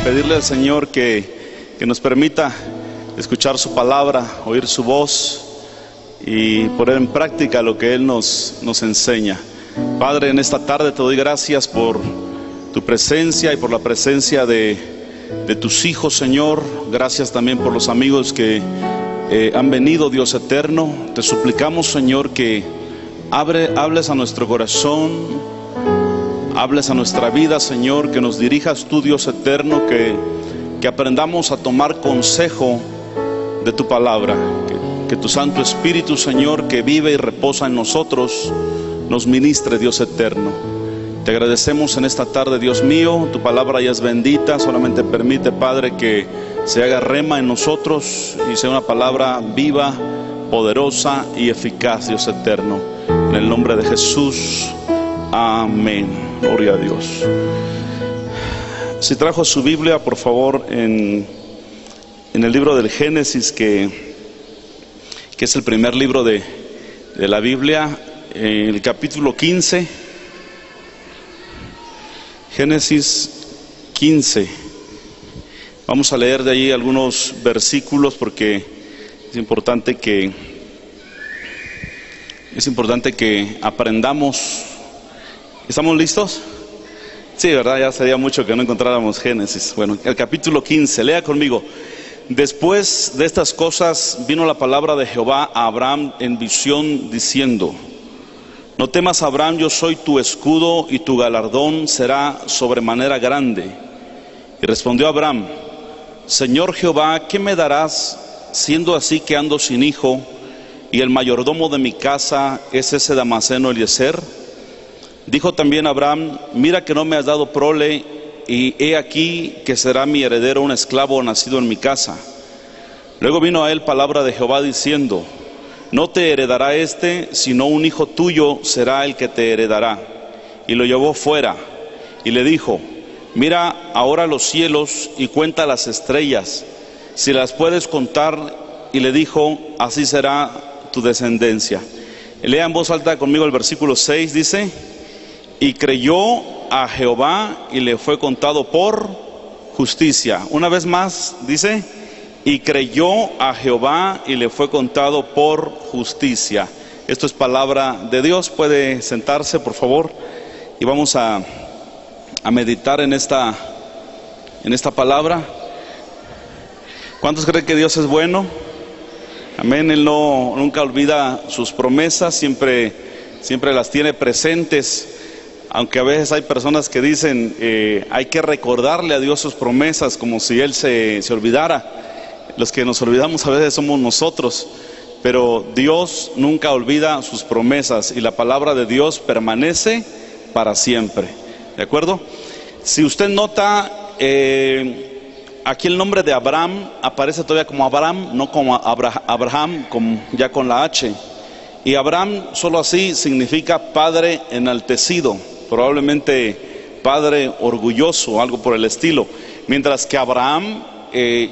pedirle al Señor que nos permita escuchar su palabra, oír su voz y poner en práctica lo que Él nos enseña. Padre, en esta tarde te doy gracias por tu presencia y por la presencia de tus hijos, Señor. Gracias también por los amigos que han venido, Dios eterno. Te suplicamos, Señor, que hables a nuestro corazón, hables a nuestra vida, Señor, que nos dirijas tú, Dios eterno, que aprendamos a tomar consejo de tu palabra, que tu Santo Espíritu, Señor, que vive y reposa en nosotros, nos ministre, Dios eterno. Te agradecemos en esta tarde, Dios mío. Tu palabra ya es bendita. Solamente permite, Padre, que se haga rema en nosotros y sea una palabra viva, poderosa y eficaz, Dios eterno. En el nombre de Jesús, amén. Gloria a Dios. Si trajo su Biblia, por favor, en el libro del Génesis, que es el primer libro de la Biblia, el capítulo 15, Génesis 15. Vamos a leer de ahí algunos versículos porque es importante que aprendamos. ¿Estamos listos? Sí, ¿verdad? Ya sería mucho que no encontráramos Génesis. Bueno, el capítulo 15, lea conmigo. Después de estas cosas vino la palabra de Jehová a Abraham en visión diciendo: No temas, Abraham, yo soy tu escudo y tu galardón será sobremanera grande. Y respondió Abraham: Señor Jehová, ¿qué me darás siendo así que ando sin hijo y el mayordomo de mi casa es ese Damaseno Eliezer? Dijo también Abraham: Mira que no me has dado prole, y he aquí que será mi heredero un esclavo nacido en mi casa. Luego vino a él palabra de Jehová diciendo: No te heredará sino un hijo tuyo será el que te heredará. Y lo llevó fuera y le dijo: Mira ahora los cielos y cuenta las estrellas, si las puedes contar. Y le dijo: Así será tu descendencia. Lea en voz alta conmigo el versículo 6, dice: Y creyó a Jehová y le fue contado por justicia. Una vez más dice: Y creyó a Jehová y le fue contado por justicia. Esto es palabra de Dios. Puede sentarse, por favor, y vamos a meditar en esta palabra. ¿Cuántos creen que Dios es bueno? Amén. Él nunca olvida sus promesas, siempre las tiene presentes. Aunque a veces hay personas que dicen hay que recordarle a Dios sus promesas como si Él se olvidara. Los que nos olvidamos a veces somos nosotros, pero Dios nunca olvida sus promesas y la palabra de Dios permanece para siempre. ¿De acuerdo? Si usted nota, aquí el nombre de Abraham aparece todavía como Abraham, no como Abraham, ya con la H. Y Abraham solo así significa padre enaltecido, probablemente padre orgulloso, algo por el estilo. Mientras que Abraham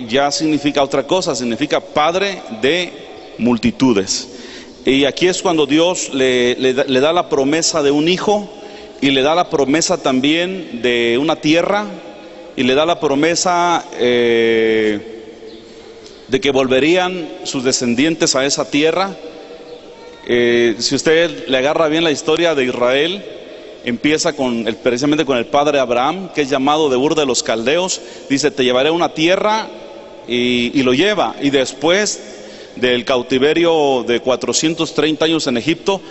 ya significa otra cosa, significa padre de multitudes. Y aquí es cuando Dios le da la promesa de un hijo, y le da la promesa también de una tierra, y le da la promesa de que volverían sus descendientes a esa tierra. Si usted le agarra bien la historia de Israel, empieza precisamente con el padre Abraham, que es llamado de Ur de los Caldeos. Dice: te llevaré a una tierra, y lo lleva. Y después del cautiverio de 430 años en Egipto,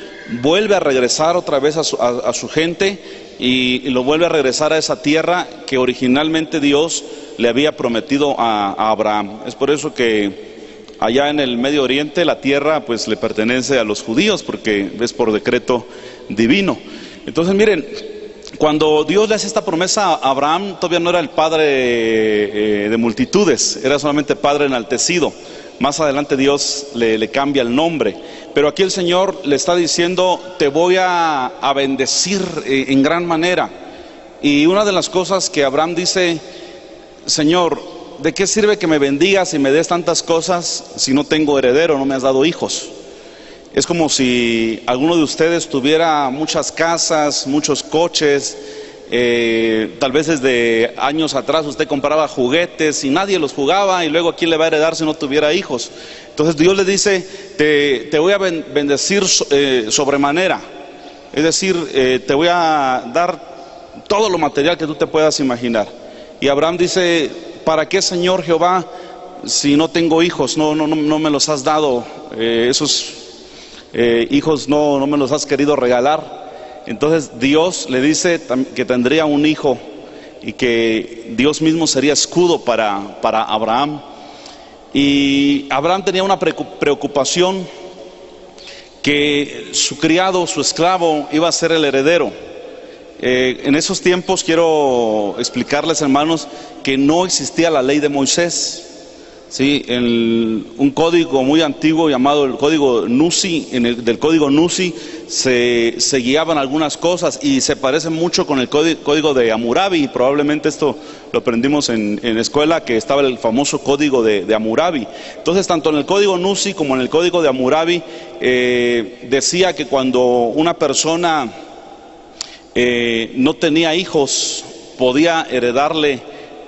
vuelve a regresar otra vez a su gente, y lo vuelve a regresar a esa tierra que originalmente Dios le había prometido a Abraham. Es por eso que allá en el Medio Oriente la tierra pues le pertenece a los judíos, porque es por decreto divino. Entonces miren, cuando Dios le hace esta promesa a Abraham, todavía no era el padre de multitudes, era solamente padre enaltecido. Más adelante Dios le cambia el nombre, pero aquí el Señor le está diciendo: te voy a bendecir en gran manera. Y una de las cosas que Abraham dice: Señor, ¿de qué sirve que me bendigas y me des tantas cosas si no tengo heredero, no me has dado hijos? Es como si alguno de ustedes tuviera muchas casas, muchos coches, Tal vez desde años atrás usted compraba juguetes y nadie los jugaba, y luego ¿quién le va a heredar si no tuviera hijos? Entonces Dios le dice, te voy a bendecir sobremanera, es decir, te voy a dar todo lo material que tú te puedas imaginar. Y Abraham dice, ¿para qué, Señor Jehová, si no tengo hijos? No me los has dado, esos hijos no me los has querido regalar. Entonces Dios le dice que tendría un hijo y que Dios mismo sería escudo para Abraham. Y Abraham tenía una preocupación, que su criado, su esclavo, iba a ser el heredero. En esos tiempos quiero explicarles, hermanos, que no existía la ley de Moisés. Sí, un código muy antiguo llamado el código Nusi, del código Nusi se guiaban algunas cosas y se parece mucho con el código de Hammurabi. Probablemente esto lo aprendimos en escuela, que estaba el famoso código de Hammurabi. Entonces, tanto en el código Nusi como en el código de Hammurabi decía que cuando una persona no tenía hijos, podía heredarle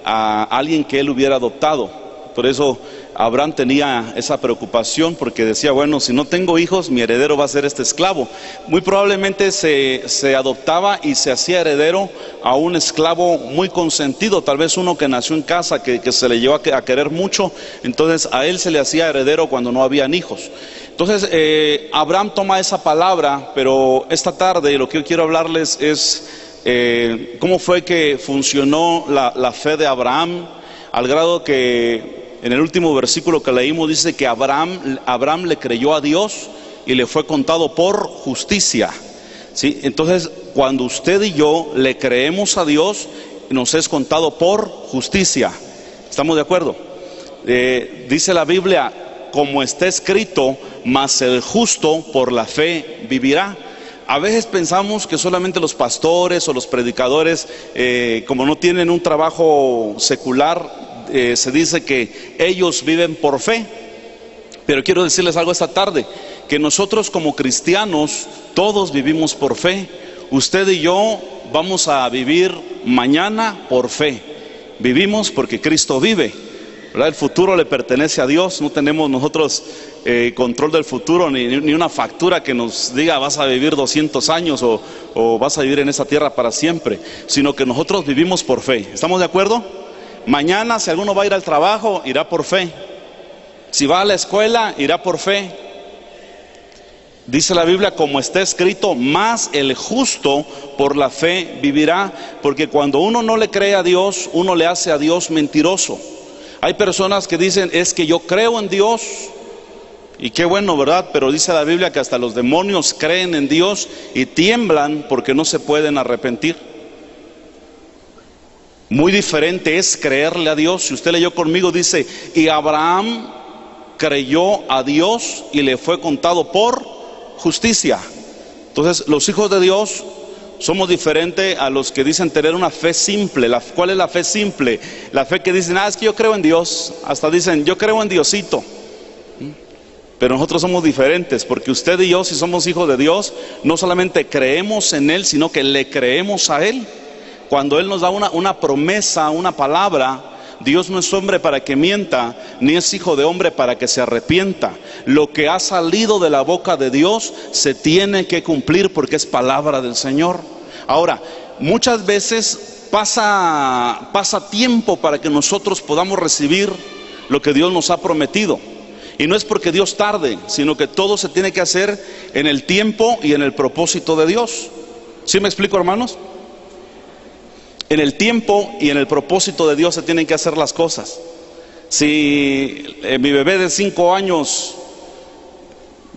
a alguien que él hubiera adoptado. Por eso Abraham tenía esa preocupación, porque decía, bueno, si no tengo hijos, mi heredero va a ser este esclavo. Muy probablemente se adoptaba y se hacía heredero a un esclavo muy consentido, tal vez uno que nació en casa, que se le llevó a querer mucho. Entonces a él se le hacía heredero cuando no habían hijos. Entonces Abraham toma esa palabra, pero esta tarde lo que yo quiero hablarles es cómo fue que funcionó la fe de Abraham, al grado que en el último versículo que leímos dice que Abraham le creyó a Dios y le fue contado por justicia. ¿Sí? Entonces, cuando usted y yo le creemos a Dios, nos es contado por justicia. ¿Estamos de acuerdo? Dice la Biblia, como está escrito, mas el justo por la fe vivirá. A veces pensamos que solamente los pastores o los predicadores, como no tienen un trabajo secular, se dice que ellos viven por fe. Pero quiero decirles algo esta tarde, que nosotros como cristianos todos vivimos por fe. Usted y yo vamos a vivir mañana por fe. Vivimos porque Cristo vive, ¿verdad? El futuro le pertenece a Dios. No tenemos nosotros control del futuro, ni una factura que nos diga vas a vivir 200 años o vas a vivir en esta tierra para siempre, sino que nosotros vivimos por fe. ¿Estamos de acuerdo? Mañana, si alguno va a ir al trabajo, irá por fe. Si va a la escuela, irá por fe. Dice la Biblia, como está escrito, más el justo por la fe vivirá. Porque cuando uno no le cree a Dios, uno le hace a Dios mentiroso. Hay personas que dicen, es que yo creo en Dios, y qué bueno, ¿verdad? Pero dice la Biblia que hasta los demonios creen en Dios y tiemblan porque no se pueden arrepentir. Muy diferente es creerle a Dios. Si usted leyó conmigo, dice, y Abraham creyó a Dios y le fue contado por justicia. Entonces, los hijos de Dios somos diferentes a los que dicen tener una fe simple. ¿Cuál es la fe simple? La fe que dicen, es que yo creo en Dios. Hasta dicen, yo creo en Diosito. Pero nosotros somos diferentes, porque usted y yo, si somos hijos de Dios, no solamente creemos en Él, sino que le creemos a Él. Cuando Él nos da una promesa, una palabra, Dios no es hombre para que mienta, ni es hijo de hombre para que se arrepienta. Lo que ha salido de la boca de Dios se tiene que cumplir, porque es palabra del Señor. Ahora, muchas veces pasa tiempo para que nosotros podamos recibir lo que Dios nos ha prometido. Y no es porque Dios tarde, sino que todo se tiene que hacer en el tiempo y en el propósito de Dios. ¿Sí me explico, hermanos? En el tiempo y en el propósito de Dios se tienen que hacer las cosas. Si mi bebé de 5 años,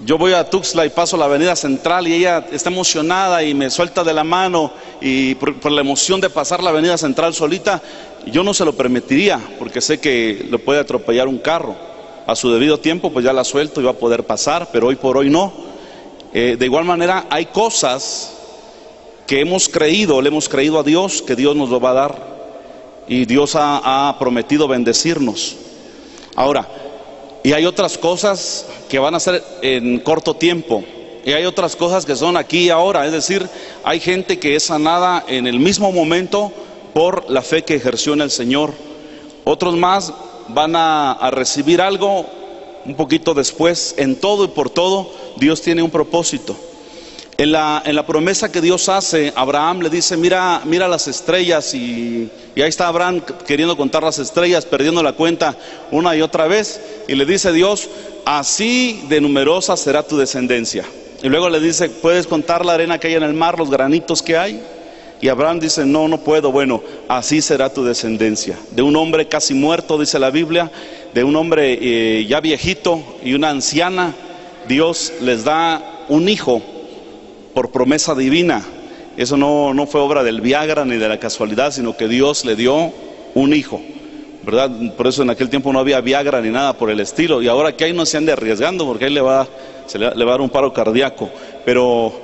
yo voy a Tuxtla y paso la avenida central y ella está emocionada y me suelta de la mano, y por la emoción de pasar la avenida central solita, yo no se lo permitiría, porque sé que le puede atropellar un carro. A su debido tiempo pues ya la suelto y va a poder pasar, pero hoy por hoy no. De igual manera hay cosas que hemos creído, le hemos creído a Dios, que Dios nos lo va a dar, y Dios ha prometido bendecirnos. Ahora, y hay otras cosas que van a ser en corto tiempo. y hay otras cosas que son aquí y ahora. Es decir, hay gente que es sanada en el mismo momento por la fe que ejerció en el Señor. Otros más van a recibir algo un poquito después. En todo y por todo, Dios tiene un propósito. En la promesa que Dios hace, Abraham le dice, mira las estrellas, y ahí está Abraham queriendo contar las estrellas, perdiendo la cuenta una y otra vez, y le dice Dios, así de numerosa será tu descendencia. Y luego le dice, ¿puedes contar la arena que hay en el mar, los granitos que hay? Y Abraham dice, no puedo. Bueno, así será tu descendencia. De un hombre casi muerto, dice la Biblia, de un hombre ya viejito y una anciana, Dios les da un hijo por promesa divina. Eso no fue obra del Viagra ni de la casualidad, sino que Dios le dio un hijo, ¿verdad? Por eso en aquel tiempo no había Viagra ni nada por el estilo. Y ahora que ahí no se ande arriesgando, porque ahí le va a dar un paro cardíaco. Pero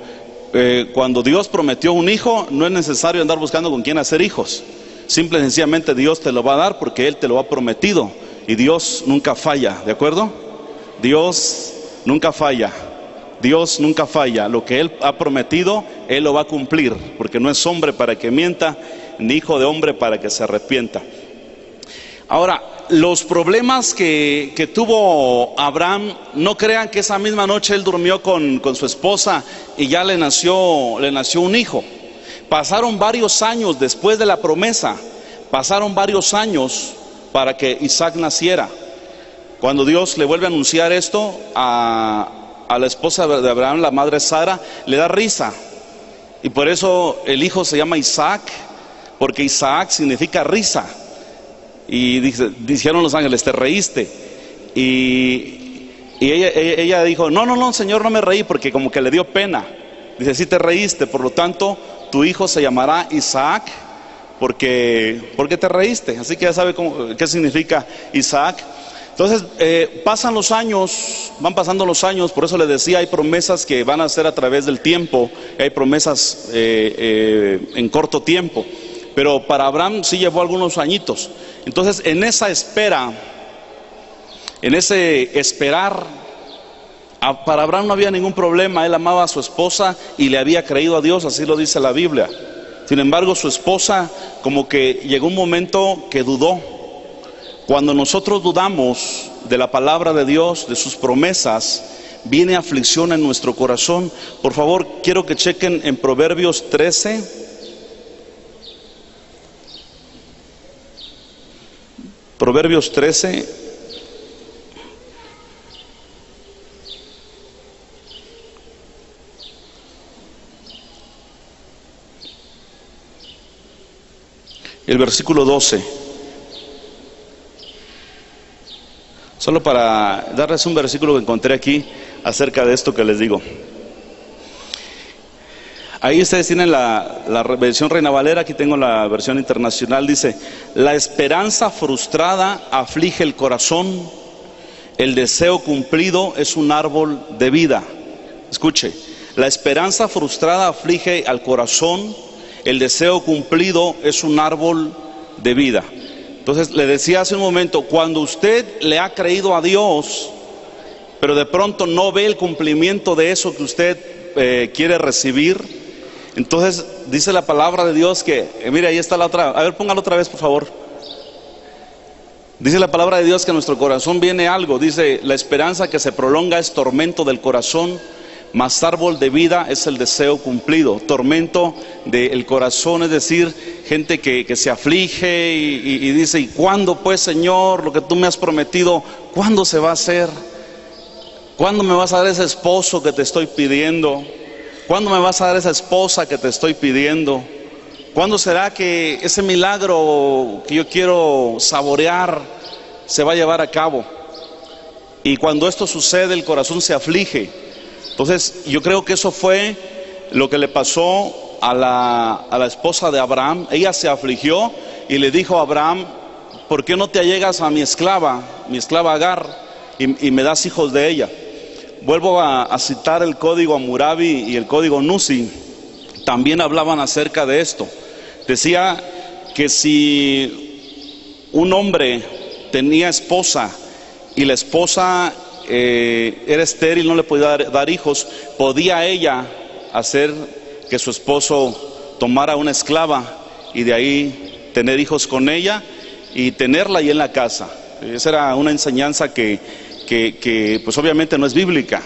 cuando Dios prometió un hijo, no es necesario andar buscando con quién hacer hijos. Simple y sencillamente Dios te lo va a dar porque Él te lo ha prometido. Y Dios nunca falla, ¿de acuerdo? Dios nunca falla. Dios nunca falla. Lo que Él ha prometido, Él lo va a cumplir, porque no es hombre para que mienta, ni hijo de hombre para que se arrepienta. Ahora, los problemas que tuvo Abraham, no crean que esa misma noche él durmió con su esposa y ya le nació un hijo. Pasaron varios años después de la promesa, pasaron varios años para que Isaac naciera. Cuando Dios le vuelve a anunciar esto a la esposa de Abraham, la madre Sara, le da risa, y por eso el hijo se llama Isaac, porque Isaac significa risa. Y dijeron los ángeles, te reíste. Y ella dijo, no, Señor, no me reí, porque como que le dio pena. Dice, sí te reíste, por lo tanto tu hijo se llamará Isaac, porque te reíste. Así que ya sabe qué significa Isaac. Entonces pasan los años, van pasando los años. Por eso les decía, hay promesas que van a ser a través del tiempo, hay promesas en corto tiempo, pero para Abraham sí llevó algunos añitos. Entonces en esa espera, en ese esperar, para Abraham no había ningún problema. Él amaba a su esposa y le había creído a Dios, así lo dice la Biblia. Sin embargo, su esposa como que llegó un momento que dudó. Cuando nosotros dudamos de la palabra de Dios, de sus promesas, viene aflicción en nuestro corazón. Por favor, quiero que chequen en Proverbios 13. Proverbios 13. El versículo 12. Solo para darles un versículo que encontré aquí acerca de esto que les digo. Ahí ustedes tienen la versión Reina Valera, aquí tengo la versión internacional. Dice, la esperanza frustrada aflige el corazón, el deseo cumplido es un árbol de vida. Escuche, la esperanza frustrada aflige al corazón, el deseo cumplido es un árbol de vida. Entonces le decía hace un momento, cuando usted le ha creído a Dios, pero de pronto no ve el cumplimiento de eso que usted quiere recibir, entonces dice la palabra de Dios que, mire, ahí está la otra, a ver, póngalo otra vez por favor. Dice la palabra de Dios que a nuestro corazón viene algo, dice, la esperanza que se prolonga es tormento del corazón, mas árbol de vida es el deseo cumplido. Tormento del corazón, es decir, gente que se aflige y dice, ¿y cuándo pues, Señor, lo que tú me has prometido, cuándo se va a hacer? ¿Cuándo me vas a dar ese esposo que te estoy pidiendo? ¿Cuándo me vas a dar esa esposa que te estoy pidiendo? ¿Cuándo será que ese milagro que yo quiero saborear se va a llevar a cabo? Y cuando esto sucede, el corazón se aflige. Entonces yo creo que eso fue lo que le pasó a la esposa de Abraham. Ella se afligió y le dijo a Abraham, ¿por qué no te allegas a mi esclava Agar, y me das hijos de ella? Vuelvo a citar el código Hammurabi y el código Nuzi, también hablaban acerca de esto. Decía que si un hombre tenía esposa y la esposa era estéril, no le podía dar hijos, podía ella hacer que su esposo tomara una esclava y de ahí tener hijos con ella y tenerla ahí en la casa. Esa era una enseñanza que pues obviamente no es bíblica.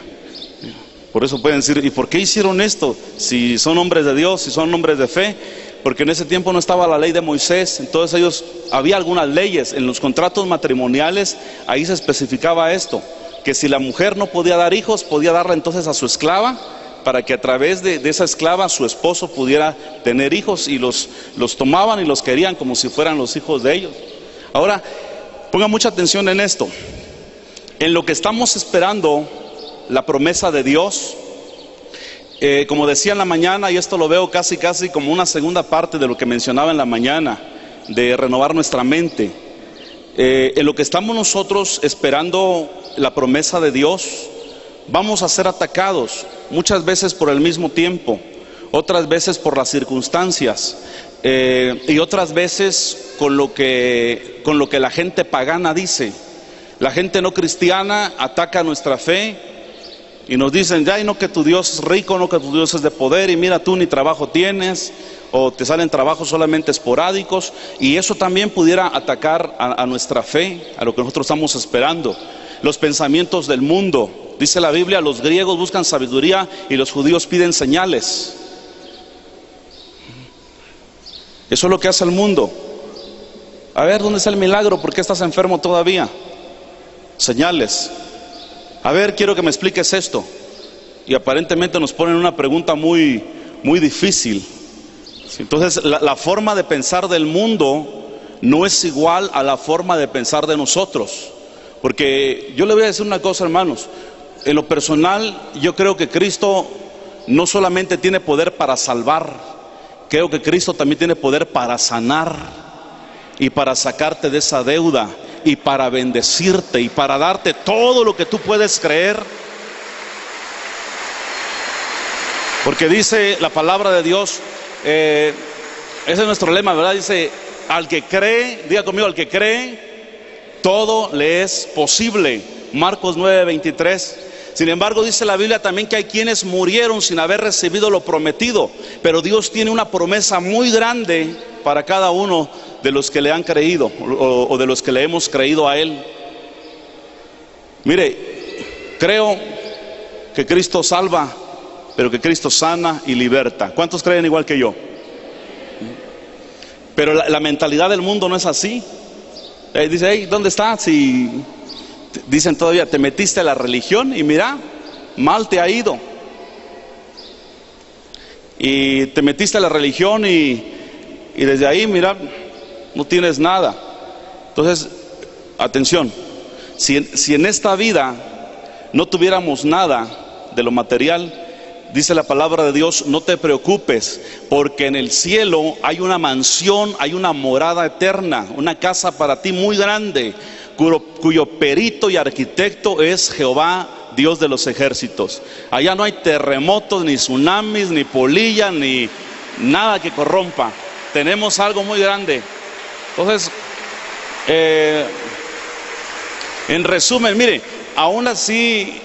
Por eso pueden decir, ¿y por qué hicieron esto? Si son hombres de Dios, si son hombres de fe. Porque en ese tiempo no estaba la ley de Moisés, entonces había algunas leyes, en los contratos matrimoniales, ahí se especificaba esto, que si la mujer no podía dar hijos, podía darla entonces a su esclava, para que a través de esa esclava su esposo pudiera tener hijos, y los tomaban y los querían como si fueran los hijos de ellos. Ahora, pongan mucha atención en esto, en lo que estamos esperando, la promesa de Dios. Como decía en la mañana, y esto lo veo casi como una segunda parte de lo que mencionaba en la mañana, de renovar nuestra mente. En lo que estamos nosotros esperando la promesa de Dios, vamos a ser atacados, muchas veces por el mismo tiempo, otras veces por las circunstancias, y otras veces con lo que la gente pagana dice. La gente no cristiana ataca nuestra fe y nos dicen, ya, y no que tu Dios es rico, no que tu Dios es de poder, y mira, tú ni trabajo tienes, o te salen trabajos solamente esporádicos, y eso también pudiera atacar a nuestra fe, a lo que nosotros estamos esperando. Los pensamientos del mundo, dice la Biblia, los griegos buscan sabiduría y los judíos piden señales. Eso es lo que hace el mundo. A ver, ¿dónde está el milagro? ¿Por qué estás enfermo todavía? Señales. A ver, quiero que me expliques esto. Y aparentemente nos ponen una pregunta muy difícil. Entonces, la forma de pensar del mundo no es igual a la forma de pensar de nosotros. Porque yo le voy a decir una cosa, hermanos. En lo personal, yo creo que Cristo no solamente tiene poder para salvar, creo que Cristo también tiene poder para sanar y para sacarte de esa deuda, y para bendecirte y para darte todo lo que tú puedes creer. Porque dice la palabra de Dios, ese es nuestro lema, ¿verdad? Dice, al que cree, diga conmigo, al que cree, todo le es posible. Marcos 9:23. Sin embargo, dice la Biblia también que hay quienes murieron sin haber recibido lo prometido, pero Dios tiene una promesa muy grande para cada uno de los que le han creído, o de los que le hemos creído a Él. Mire, creo que Cristo salva, pero que Cristo sana y liberta. ¿Cuántos creen igual que yo? Pero la mentalidad del mundo no es así. Dice, hey, ¿dónde estás? Y dicen todavía, te metiste a la religión y mira, mal te ha ido. Y te metiste a la religión y desde ahí, mira, no tienes nada. Entonces, atención, si en esta vida no tuviéramos nada de lo material, dice la palabra de Dios, no te preocupes, porque en el cielo hay una mansión, hay una morada eterna, una casa para ti muy grande, cuyo perito y arquitecto es Jehová, Dios de los ejércitos. Allá no hay terremotos, ni tsunamis, ni polilla, ni nada que corrompa. Tenemos algo muy grande. Entonces, en resumen, mire, aún así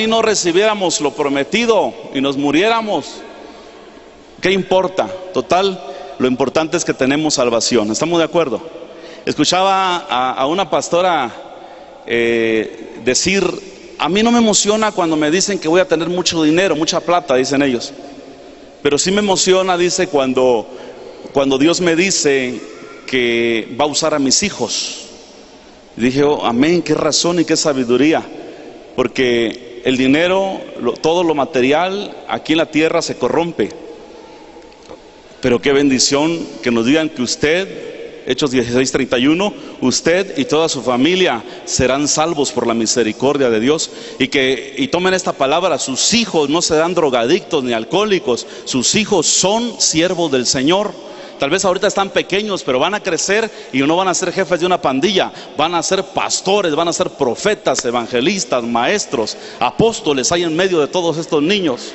no recibiéramos lo prometido y nos muriéramos, ¿qué importa? Total, lo importante es que tenemos salvación. ¿Estamos de acuerdo? Escuchaba a una pastora decir, a mí no me emociona cuando me dicen que voy a tener mucho dinero, mucha plata, dicen ellos, pero sí me emociona, dice, cuando Dios me dice que va a usar a mis hijos. Y dije, oh, amén, qué razón y qué sabiduría, porque el dinero, todo lo material aquí en la tierra se corrompe, pero qué bendición que nos digan que usted, Hechos 16:31, usted y toda su familia serán salvos por la misericordia de Dios, y tomen esta palabra, sus hijos no serán drogadictos ni alcohólicos, sus hijos son siervos del Señor. Tal vez ahorita están pequeños, pero van a crecer y no van a ser jefes de una pandilla, van a ser pastores, van a ser profetas, evangelistas, maestros, apóstoles, hay en medio de todos estos niños.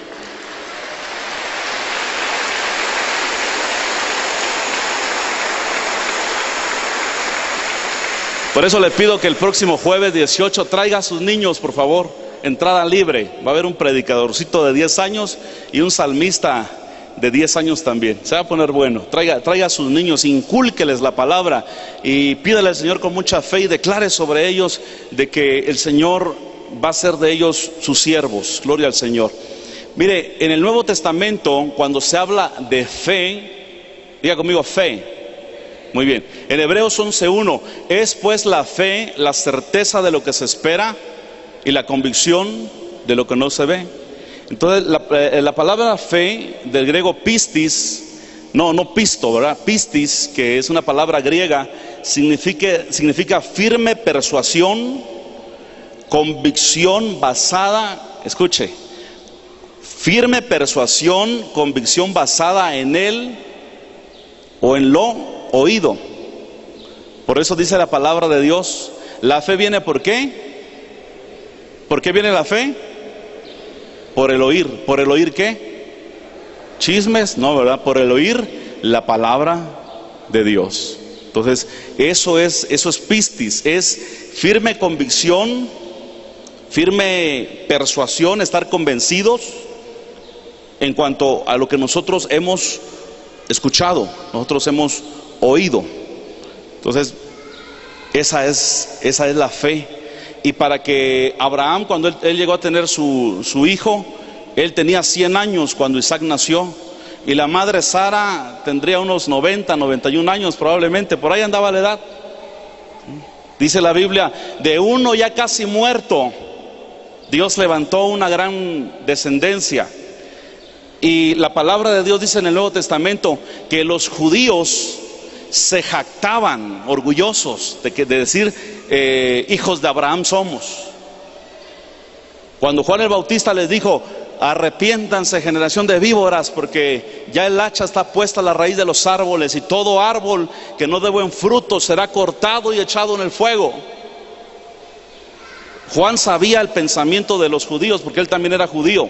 Por eso le pido que el próximo jueves 18 traiga a sus niños, por favor, entrada libre. Va a haber un predicadorcito de 10 años y un salmista de 10 años también. Se va a poner bueno. Traiga a sus niños, incúlqueles la palabra y pídale al Señor con mucha fe y declare sobre ellos de que el Señor va a ser de ellos sus siervos. Gloria al Señor. Mire, en el Nuevo Testamento, cuando se habla de fe, diga conmigo fe. Muy bien. En Hebreos 11:1, es pues la fe la certeza de lo que se espera y la convicción de lo que no se ve. Entonces la palabra fe del griego pistis, no pisto, ¿verdad? Pistis, que es una palabra griega, significa firme persuasión, convicción basada, escuche, firme persuasión, convicción basada en él o en lo oído. Por eso dice la palabra de Dios, la fe viene ¿por qué? ¿Por qué viene la fe? Por el oír. ¿Por el oír qué? Chismes, no, ¿verdad? Por el oír la palabra de Dios. Entonces, eso es pistis, es firme convicción, firme persuasión, estar convencidos en cuanto a lo que nosotros hemos escuchado, nosotros hemos oído. Entonces, esa es la fe. Y para que Abraham, cuando él llegó a tener su hijo, él tenía 100 años cuando Isaac nació. Y la madre Sara tendría unos 90, 91 años probablemente, por ahí andaba la edad. Dice la Biblia, de uno ya casi muerto, Dios levantó una gran descendencia. Y la palabra de Dios dice en el Nuevo Testamento que los judíos se jactaban, orgullosos de decir, hijos de Abraham somos. Cuando Juan el Bautista les dijo, arrepiéntanse generación de víboras, porque ya el hacha está puesta a la raíz de los árboles, y todo árbol que no dé buen fruto será cortado y echado en el fuego. Juan sabía el pensamiento de los judíos, porque él también era judío.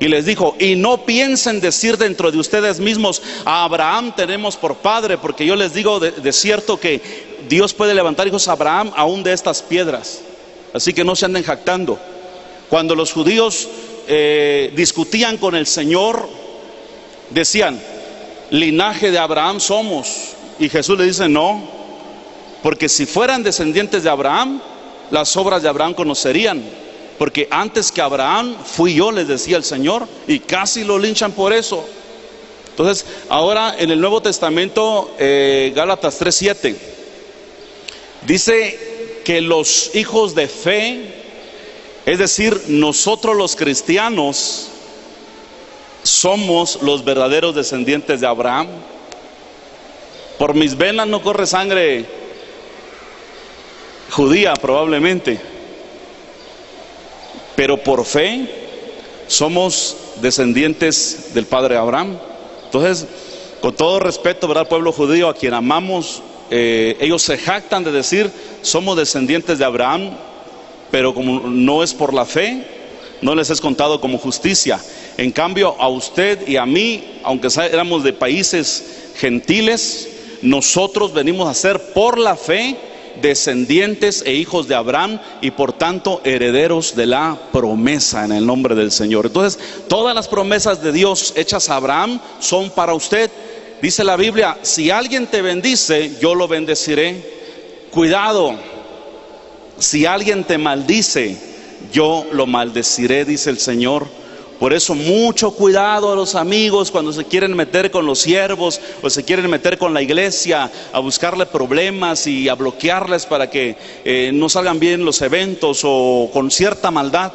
Y les dijo, y no piensen decir dentro de ustedes mismos, a Abraham tenemos por padre, porque yo les digo de cierto que Dios puede levantar hijos a Abraham aún de estas piedras. Así que no se anden jactando. Cuando los judíos discutían con el Señor, decían, linaje de Abraham somos. Y Jesús le dice, no, porque si fueran descendientes de Abraham, las obras de Abraham conocerían. Porque antes que Abraham fui yo, les decía el Señor, y casi lo linchan por eso. Entonces, ahora en el Nuevo Testamento, Gálatas 3:7, dice que los hijos de fe, es decir, nosotros los cristianos, somos los verdaderos descendientes de Abraham. Por mis venas no corre sangre judía probablemente, pero por fe somos descendientes del padre Abraham. Entonces, con todo respeto, ¿verdad? Al pueblo judío a quien amamos, ellos se jactan de decir somos descendientes de Abraham, pero como no es por la fe, no les es contado como justicia. En cambio, a usted y a mí, aunque éramos de países gentiles, nosotros venimos a ser por la fe descendientes e hijos de Abraham, y por tanto herederos de la promesa en el nombre del Señor. Entonces, todas las promesas de Dios hechas a Abraham son para usted. Dice la Biblia, si alguien te bendice, yo lo bendeciré. Cuidado, si alguien te maldice, yo lo maldeciré, dice el Señor. Por eso mucho cuidado a los amigos cuando se quieren meter con los siervos o se quieren meter con la iglesia a buscarle problemas y a bloquearles para que no salgan bien los eventos o con cierta maldad.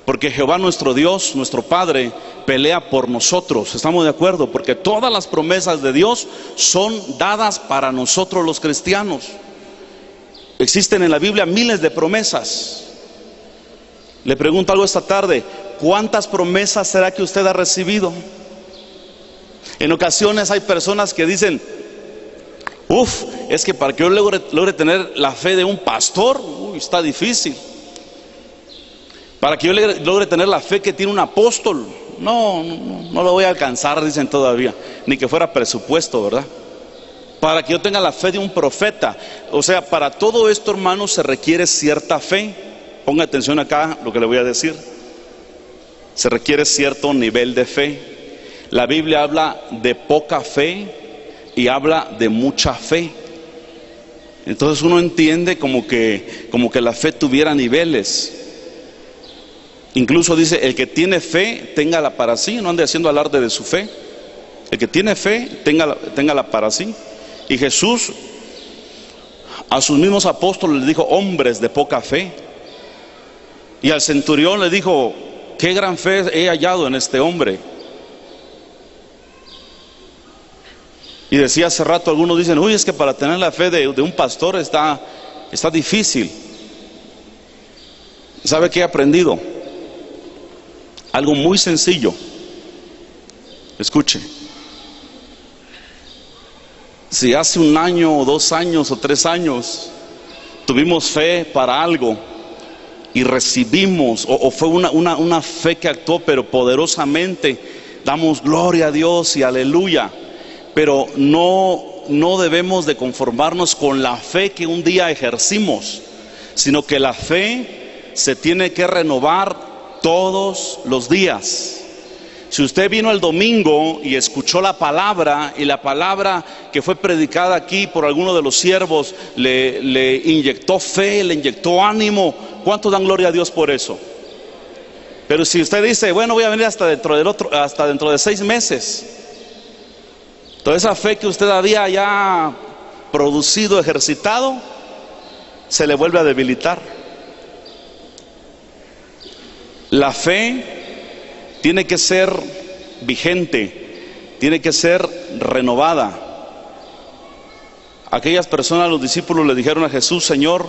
Porque Jehová nuestro Dios, nuestro Padre, pelea por nosotros. ¿Estamos de acuerdo? Porque todas las promesas de Dios son dadas para nosotros los cristianos. Existen en la Biblia miles de promesas. Le pregunto algo esta tarde, ¿cuántas promesas será que usted ha recibido? En ocasiones hay personas que dicen, es que para que yo logre tener la fe de un pastor, está difícil. Para que yo logre tener la fe que tiene un apóstol, no lo voy a alcanzar, dicen todavía, ni que fuera presupuesto, ¿verdad? para que yo tenga la fe de un profeta. O sea, para todo esto, hermanos, se requiere cierta fe. Ponga atención acá lo que le voy a decir. Se requiere cierto nivel de fe. La Biblia habla de poca fe y habla de mucha fe. Entonces uno entiende como que la fe tuviera niveles. Incluso dice, el que tiene fe, téngala para sí, no ande haciendo alarde de su fe. El que tiene fe, téngala para sí. Y Jesús a sus mismos apóstoles les dijo, hombres de poca fe. Y al centurión le dijo, qué gran fe he hallado en este hombre. Y decía hace rato, algunos dicen, uy, es que para tener la fe de un pastor está difícil. ¿Sabe qué he aprendido? Algo muy sencillo. Escuche. Si hace 1 año, o 2 años, o 3 años tuvimos fe para algo y recibimos, o fue una fe que actuó pero poderosamente, damos gloria a Dios y aleluya. Pero no debemos de conformarnos con la fe que un día ejercimos, sino que la fe se tiene que renovar todos los días. Si usted vino el domingo y escuchó la palabra, y la palabra que fue predicada aquí por alguno de los siervos le inyectó fe, le inyectó ánimo, ¿cuántos dan gloria a Dios por eso? Pero si usted dice, bueno, voy a venir hasta dentro de 6 meses, toda esa fe que usted había ya producido, ejercitado, se le vuelve a debilitar. La fe tiene que ser vigente, tiene que ser renovada. Aquellas personas, los discípulos, le dijeron a Jesús, Señor,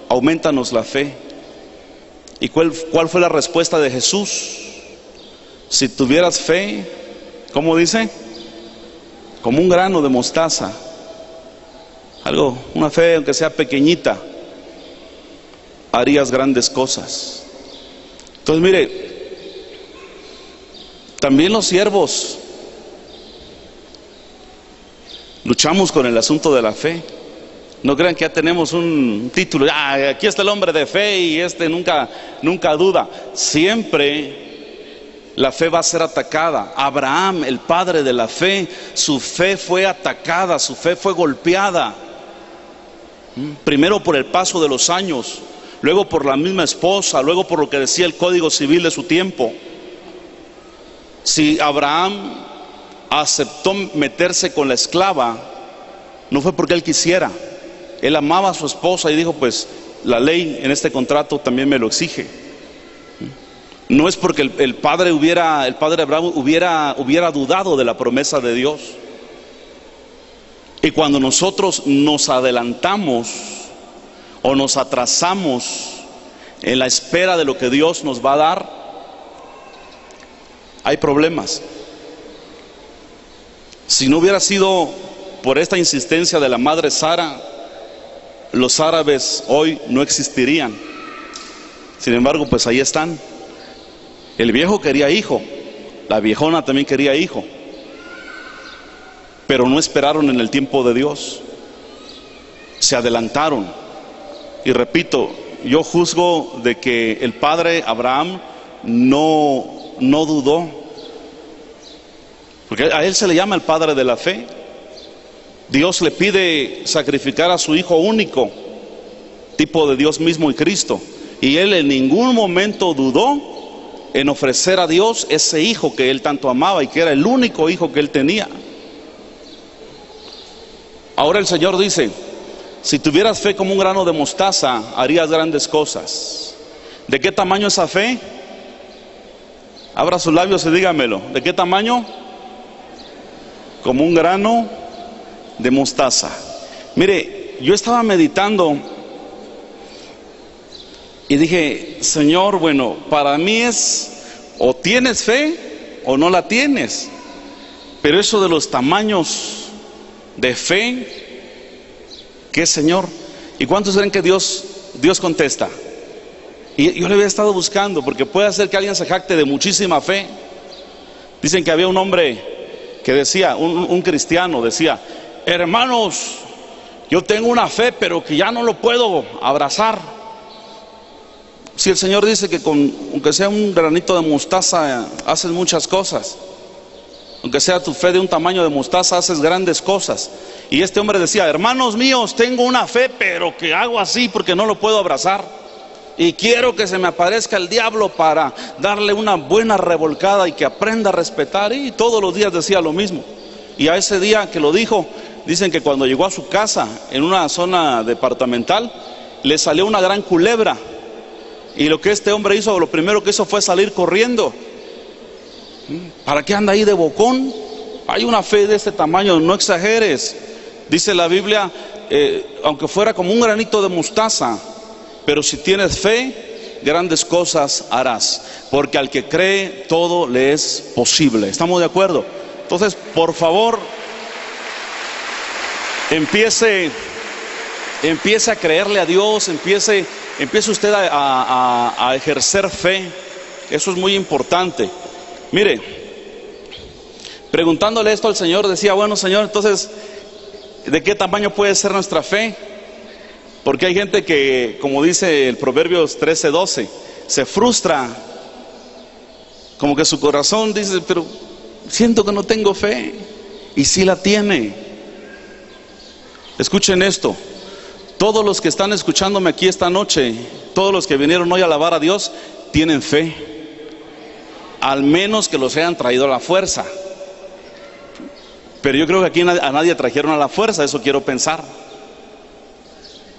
aumentanos la fe. ¿Y cuál fue la respuesta de Jesús? Si tuvieras fe, ¿cómo dice? Como un grano de mostaza. Una fe, aunque sea pequeñita, harías grandes cosas. Entonces, mire, también los siervos luchamos con el asunto de la fe. No crean que ya tenemos un título, aquí está el hombre de fe y nunca duda. Siempre la fe va a ser atacada. Abraham, el padre de la fe, su fe fue atacada, su fe fue golpeada. Primero por el paso de los años, luego por la misma esposa, luego por lo que decía el Código Civil de su tiempo. Si Abraham aceptó meterse con la esclava, no fue porque él quisiera. Él amaba a su esposa y dijo, pues la ley en este contrato también me lo exige. No es porque el padre Abraham hubiera dudado de la promesa de Dios. Y cuando nosotros nos adelantamos o nos atrasamos en la espera de lo que Dios nos va a dar, hay problemas. Si no hubiera sido por esta insistencia de la madre Sara, los árabes hoy no existirían. Sin embargo, pues ahí están. El viejo quería hijo, la viejona también quería hijo, pero no esperaron en el tiempo de Dios, se adelantaron. Y repito, yo juzgo de que el padre Abraham no dudó, porque a él se le llama el padre de la fe. Dios le pide sacrificar a su hijo único, tipo de Dios mismo y Cristo, y él en ningún momento dudó en ofrecer a Dios ese hijo que él tanto amaba y que era el único hijo que él tenía. Ahora el Señor dice, si tuvieras fe como un grano de mostaza, harías grandes cosas. ¿De qué tamaño esa fe? Abra sus labios y dígamelo. ¿De qué tamaño? Como un grano de mostaza. Mire, yo estaba meditando y dije, Señor, bueno, para mí es o tienes fe o no la tienes. Pero eso de los tamaños de fe, ¿qué, Señor? ¿Y cuántos creen que Dios contesta? Y yo le había estado buscando, porque puede ser que alguien se jacte de muchísima fe. Dicen que había un hombre que decía, un cristiano decía, hermanos, yo tengo una fe, pero que ya no lo puedo abrazar. Si el Señor dice que aunque sea un granito de mostaza, haces muchas cosas. Aunque sea tu fe de un tamaño de mostaza, haces grandes cosas. Y este hombre decía, hermanos míos, tengo una fe, pero que hago así porque no lo puedo abrazar. Y quiero que se me aparezca el diablo para darle una buena revolcada y que aprenda a respetar. Y todos los días decía lo mismo. Y a ese día que lo dijo, dicen que cuando llegó a su casa, en una zona departamental, le salió una gran culebra. Y lo que este hombre hizo, lo primero que hizo fue salir corriendo. ¿Para qué anda ahí de bocón? Hay una fe de este tamaño, no exageres. Dice la Biblia, aunque fuera como un granito de mostaza, pero si tienes fe, grandes cosas harás. Porque al que cree, todo le es posible. ¿Estamos de acuerdo? Entonces, por favor, empiece a creerle a Dios, empiece usted a ejercer fe. Eso es muy importante. Mire, preguntándole esto al Señor, decía, bueno, Señor, entonces, ¿de qué tamaño puede ser nuestra fe? Porque hay gente que, como dice el Proverbios 13:12, se frustra, como que su corazón dice, pero siento que no tengo fe, y sí la tiene. Escuchen esto, todos los que están escuchándome aquí esta noche, todos los que vinieron hoy a alabar a Dios, tienen fe, al menos que los hayan traído a la fuerza. Pero yo creo que aquí a nadie trajeron a la fuerza, eso quiero pensar.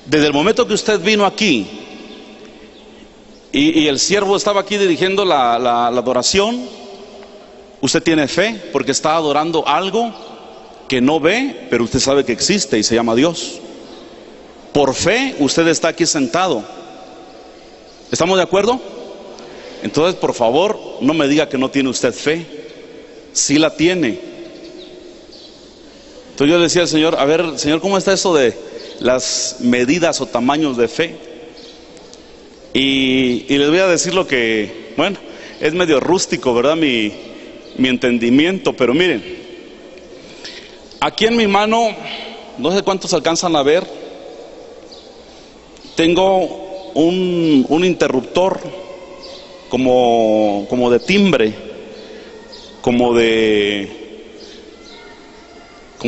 Desde el momento que usted vino aquí y el siervo estaba aquí dirigiendo la adoración, usted tiene fe porque está adorando algo que no ve, pero usted sabe que existe y se llama Dios. Por fe usted está aquí sentado. ¿Estamos de acuerdo? Entonces, por favor, no me diga que no tiene usted fe. Sí la tiene. Entonces yo le decía al Señor, a ver, Señor, ¿cómo está eso de las medidas o tamaños de fe? Y les voy a decir lo que, bueno, es medio rústico, ¿verdad? Mi entendimiento, pero miren, aquí en mi mano, no sé cuántos alcanzan a ver, tengo un interruptor como de timbre, como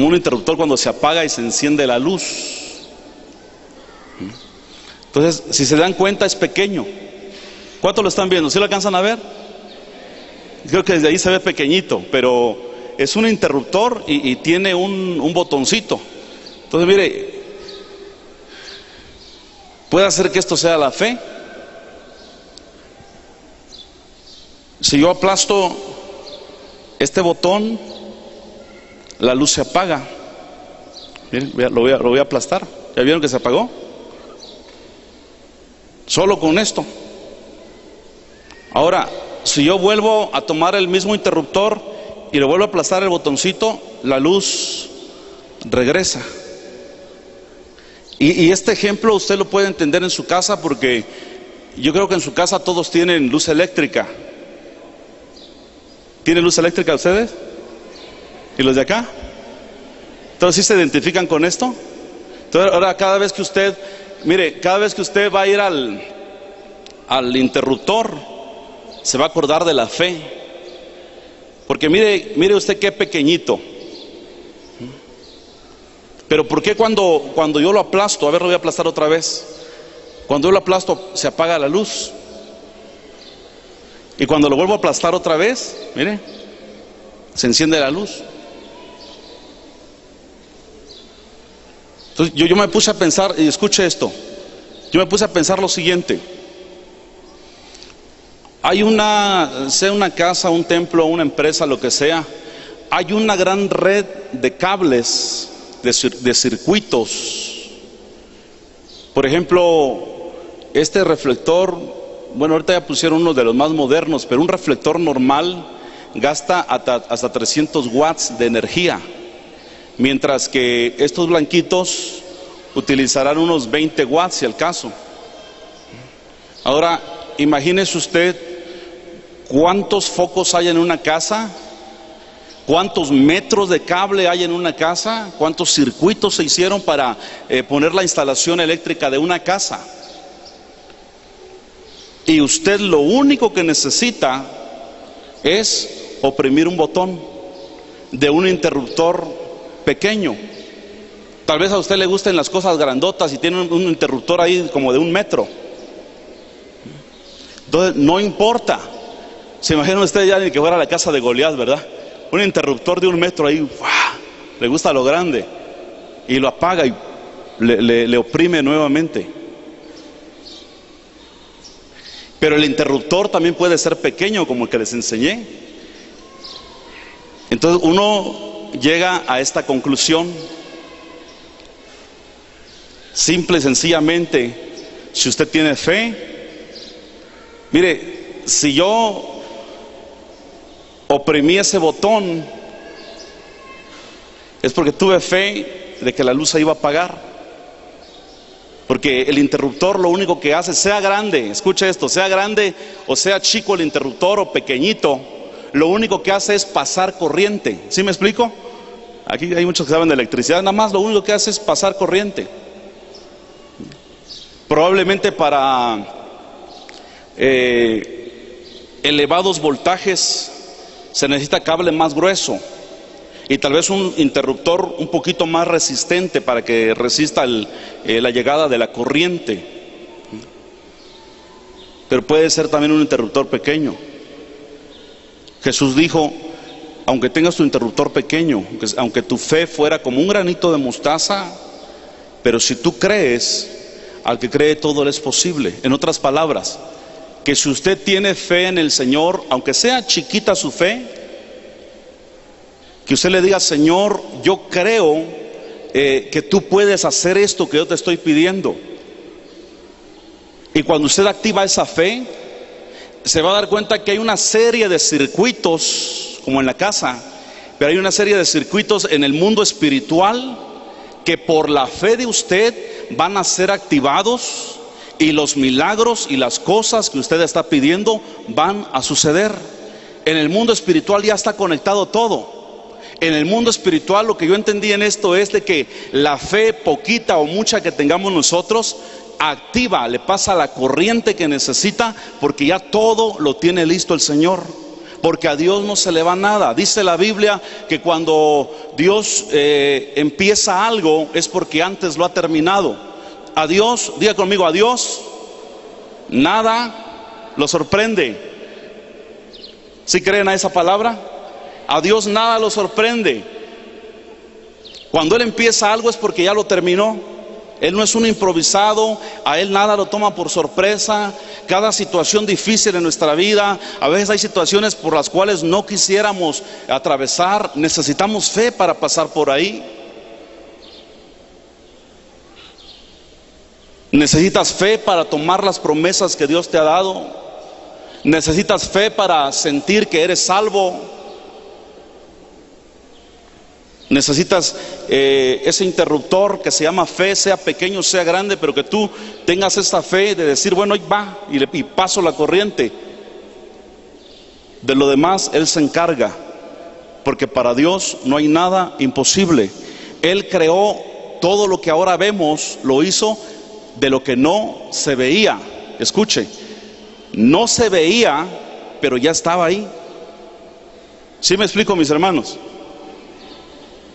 un interruptor cuando se apaga y se enciende la luz. Entonces, si se dan cuenta, es pequeño. ¿Cuántos lo están viendo? ¿Sí lo alcanzan a ver? Creo que desde ahí se ve pequeñito, pero es un interruptor y tiene un botoncito. Entonces, mire, puede hacer que esto sea la fe. Si yo aplasto este botón, la luz se apaga. Miren, lo voy a aplastar. ¿Ya vieron que se apagó? Solo con esto. Ahora, si yo vuelvo a tomar el mismo interruptor y le vuelvo a aplastar el botoncito, la luz regresa. Y este ejemplo usted lo puede entender en su casa, porque yo creo que en su casa todos tienen luz eléctrica. ¿Tienen luz eléctrica ustedes? ¿Y los de acá? Entonces, ¿sí se identifican con esto? Entonces, ahora cada vez que usted, mire, cada vez que usted va a ir al interruptor, se va a acordar de la fe. Porque mire usted qué pequeñito. Pero ¿por qué cuando yo lo aplasto? A ver, lo voy a aplastar otra vez. Cuando yo lo aplasto, se apaga la luz. Y cuando lo vuelvo a aplastar otra vez, mire, se enciende la luz. Entonces yo me puse a pensar, y escuche esto, yo me puse a pensar lo siguiente. Hay sea una casa, un templo, una empresa, lo que sea, hay una gran red de cables, de circuitos. Por ejemplo, este reflector, bueno, ahorita ya pusieron uno de los más modernos, pero un reflector normal gasta hasta 300 watts de energía, mientras que estos blanquitos utilizarán unos 20 watts si al caso. Ahora, imagínese usted cuántos focos hay en una casa ¿Cuántos metros de cable hay en una casa? ¿Cuántos circuitos se hicieron para poner la instalación eléctrica de una casa? Y usted lo único que necesita es oprimir un botón de un interruptor pequeño. Tal vez a usted le gusten las cosas grandotas y tiene un interruptor ahí como de 1 metro. Entonces no importa. Se imagina usted ya ni que fuera la casa de Goliat, ¿verdad? Un interruptor de 1 metro ahí, ¡guau! Le gusta lo grande y lo apaga y le oprime nuevamente. Pero el interruptor también puede ser pequeño, como el que les enseñé. Entonces uno llega a esta conclusión: simple y sencillamente, si usted tiene fe, mire, si yo oprimí ese botón, es porque tuve fe de que la luz se iba a apagar. Porque el interruptor lo único que hace, sea grande, escuche esto, sea grande o sea chico el interruptor o pequeñito, lo único que hace es pasar corriente. ¿Sí me explico? Aquí hay muchos que saben de electricidad, nada más lo único que hace es pasar corriente. Probablemente para elevados voltajes se necesita cable más grueso y tal vez un interruptor un poquito más resistente para que resista la llegada de la corriente. Pero puede ser también un interruptor pequeño. Jesús dijo: aunque tengas tu interruptor pequeño, aunque tu fe fuera como un granito de mostaza, pero si tú crees, al que cree todo le es posible. En otras palabras, que si usted tiene fe en el Señor, aunque sea chiquita su fe, que usted le diga: Señor, yo creo que tú puedes hacer esto que yo te estoy pidiendo. Y cuando usted activa esa fe, se va a dar cuenta que hay una serie de circuitos, como en la casa, pero hay una serie de circuitos en el mundo espiritual que por la fe de usted van a ser activados, y los milagros y las cosas que usted está pidiendo van a suceder. En el mundo espiritual ya está conectado todo. En el mundo espiritual lo que yo entendí en esto es de que la fe, poquita o mucha que tengamos nosotros, activa, le pasa la corriente que necesita, porque ya todo lo tiene listo el Señor. Porque a Dios no se le va nada. Dice la Biblia que cuando Dios empieza algo es porque antes lo ha terminado. A Dios, diga conmigo, a Dios nada lo sorprende. ¿Sí creen a esa palabra? A Dios nada lo sorprende. Cuando Él empieza algo es porque ya lo terminó. Él no es un improvisado, a Él nada lo toma por sorpresa. Cada situación difícil en nuestra vida, a veces hay situaciones por las cuales no quisiéramos atravesar, necesitamos fe para pasar por ahí. Necesitas fe para tomar las promesas que Dios te ha dado. Necesitas fe para sentir que eres salvo. Necesitas ese interruptor que se llama fe, sea pequeño, sea grande, pero que tú tengas esta fe de decir: bueno, ahí va, y paso la corriente. De lo demás Él se encarga, porque para Dios no hay nada imposible. Él creó todo lo que ahora vemos, lo hizo de lo que no se veía. Escuche, no se veía, pero ya estaba ahí. ¿Sí me explico, mis hermanos?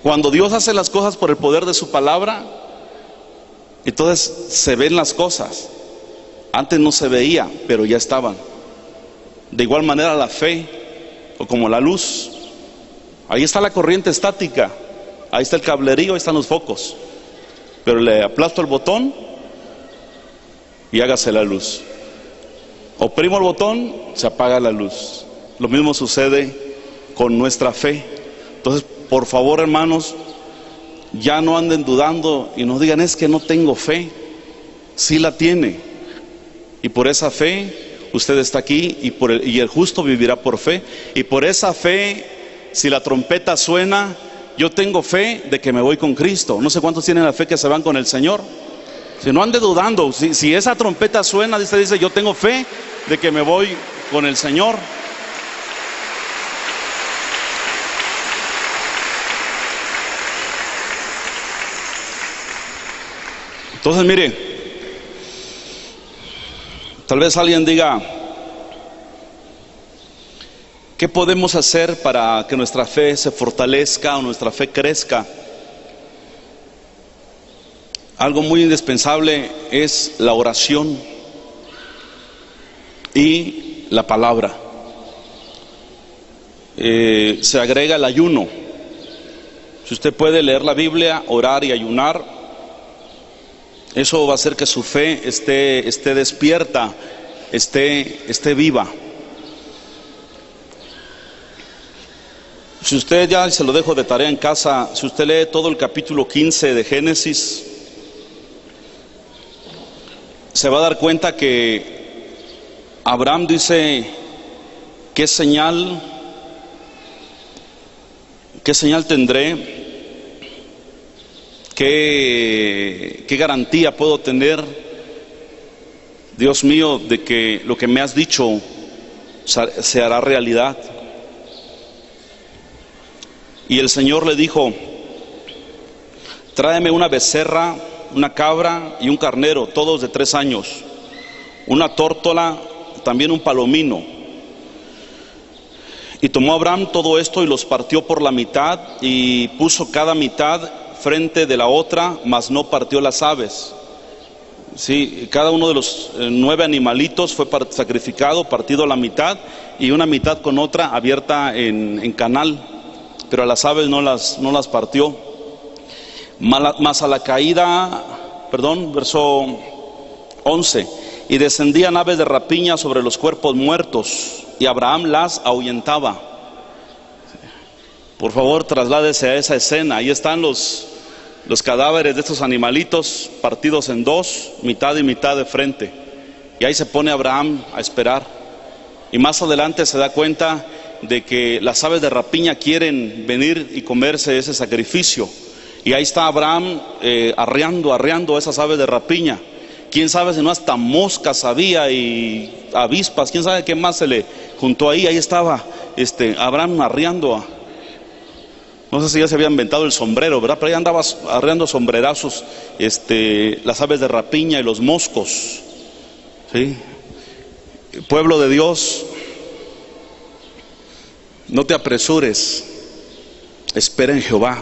Cuando Dios hace las cosas por el poder de su palabra, entonces se ven las cosas. Antes no se veía, pero ya estaban. De igual manera la fe, o como la luz. Ahí está la corriente estática, ahí está el cablerío, ahí están los focos. Pero le aplasto el botón y hágase la luz. Oprimo el botón, se apaga la luz. Lo mismo sucede con nuestra fe. Entonces, por favor, hermanos, ya no anden dudando y no digan: es que no tengo fe. Sí la tiene, y por esa fe usted está aquí, y el justo vivirá por fe. Y por esa fe, si la trompeta suena, yo tengo fe de que me voy con Cristo. No sé cuántos tienen la fe que se van con el Señor. Si no ande dudando, si esa trompeta suena, dice: yo tengo fe de que me voy con el Señor. Entonces, mire, tal vez alguien diga, ¿qué podemos hacer para que nuestra fe se fortalezca o nuestra fe crezca? Algo muy indispensable es la oración y la palabra. Se agrega el ayuno. Si usted puede leer la Biblia, orar y ayunar, eso va a hacer que su fe esté despierta, esté viva. Si usted, ya se lo dejo de tarea en casa, si usted lee todo el capítulo 15 de Génesis, se va a dar cuenta que Abraham dice, ¿qué señal tendré? ¿Qué garantía puedo tener, Dios mío, de que lo que me has dicho se hará realidad? Y el Señor le dijo, tráeme una becerra, una cabra y un carnero, todos de 3 años, una tórtola, también un palomino. Y tomó Abraham todo esto y los partió por la mitad y puso cada mitad frente de la otra, mas no partió las aves. Sí, cada uno de los 9 animalitos fue sacrificado, partido a la mitad, y una mitad con otra abierta en canal, pero a las aves no las partió. Mas a la caída, verso 11, y descendían aves de rapiña sobre los cuerpos muertos, y Abraham las ahuyentaba. Por favor, trasládese a esa escena. Ahí están los cadáveres de estos animalitos partidos en 2, mitad y mitad de frente. Y ahí se pone Abraham a esperar. Y más adelante se da cuenta de que las aves de rapiña quieren venir y comerse ese sacrificio. Y ahí está Abraham arreando esas aves de rapiña. Quién sabe si no hasta moscas había y avispas, quién sabe qué más se le juntó ahí. Ahí estaba Abraham arreando. No sé si ya se había inventado el sombrero, ¿verdad? Pero ahí andaba arreando sombrerazos, las aves de rapiña y los moscos. ¿Sí? Pueblo de Dios, no te apresures, espera en Jehová,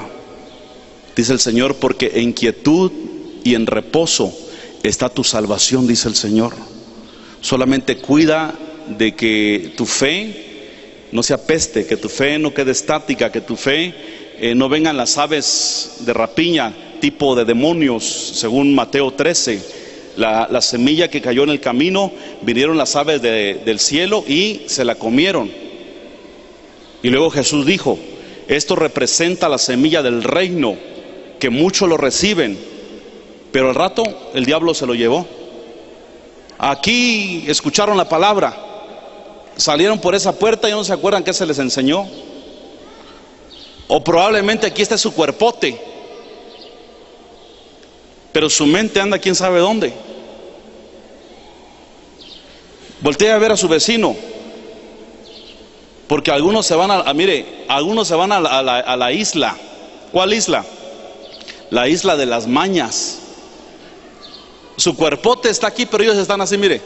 dice el Señor, porque en quietud y en reposo está tu salvación, dice el Señor. Solamente cuida de que tu fe no se apeste, que tu fe no quede estática, que tu fe no vengan las aves de rapiña, tipo de demonios, según Mateo 13. La semilla que cayó en el camino, vinieron las aves del cielo y se la comieron. Y luego Jesús dijo, esto representa la semilla del reino, que muchos lo reciben, pero al rato el diablo se lo llevó. Aquí escucharon la palabra, salieron por esa puerta y no se acuerdan qué se les enseñó. O probablemente aquí está su cuerpote, pero su mente anda quién sabe dónde. Voltea a ver a su vecino, porque algunos se van algunos se van a la isla. ¿Cuál isla? La isla de las mañas. Su cuerpote está aquí, pero ellos están así, mire.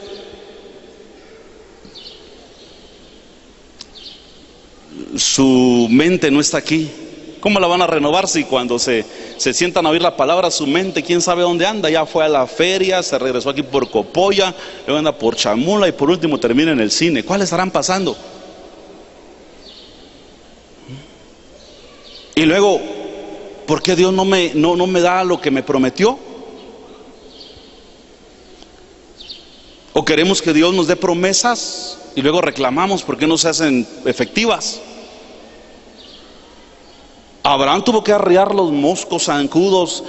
Su mente no está aquí. ¿Cómo la van a renovar si cuando se sientan a oír la palabra, su mente quién sabe dónde anda? Ya fue a la feria, se regresó aquí por Copolla, luego anda por Chamula y por último termina en el cine. ¿Cuáles estarán pasando? Y luego, ¿por qué Dios no me da lo que me prometió? ¿O queremos que Dios nos dé promesas y luego reclamamos por qué no se hacen efectivas? Abraham tuvo que arrear los moscos, zancudos,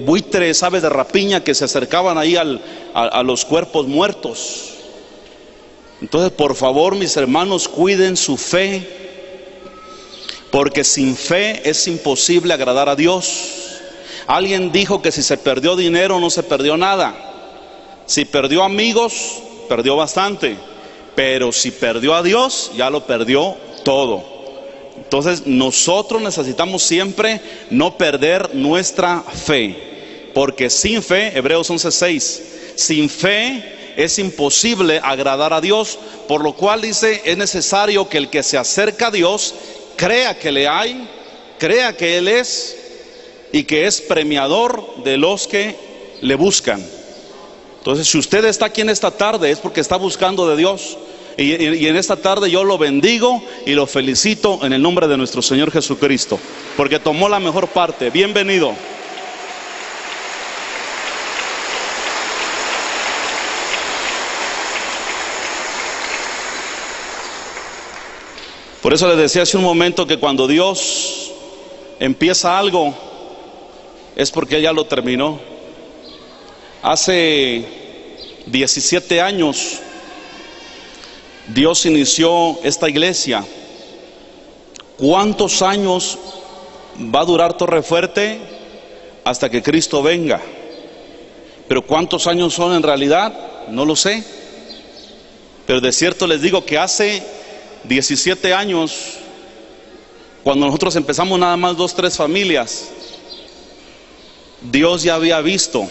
buitres, aves de rapiña que se acercaban ahí a los cuerpos muertos. Entonces, por favor, mis hermanos, cuiden su fe, porque sin fe es imposible agradar a Dios. Alguien dijo que si se perdió dinero no se perdió nada. Si perdió amigos, perdió bastante, pero si perdió a Dios, ya lo perdió todo. Entonces nosotros necesitamos siempre no perder nuestra fe. porque sin fe, Hebreos 11:6, sin fe es imposible agradar a Dios, por lo cual dice, es necesario que el que se acerca a Dios crea que le hay, crea que Él es y que es premiador de los que le buscan. Entonces, si usted está aquí en esta tarde es porque está buscando de Dios. Y en esta tarde yo lo bendigo y lo felicito en el nombre de nuestro Señor Jesucristo, porque tomó la mejor parte. Bienvenido. Por eso les decía hace un momento que cuando Dios empieza algo es porque ya lo terminó. Hace 17 años Dios inició esta iglesia. ¿Cuántos años va a durar Torrefuerte? Hasta que Cristo venga. Pero ¿cuántos años son en realidad? No lo sé. Pero de cierto les digo que hace 17 años, cuando nosotros empezamos nada más 2, 3 familias, Dios ya había visto.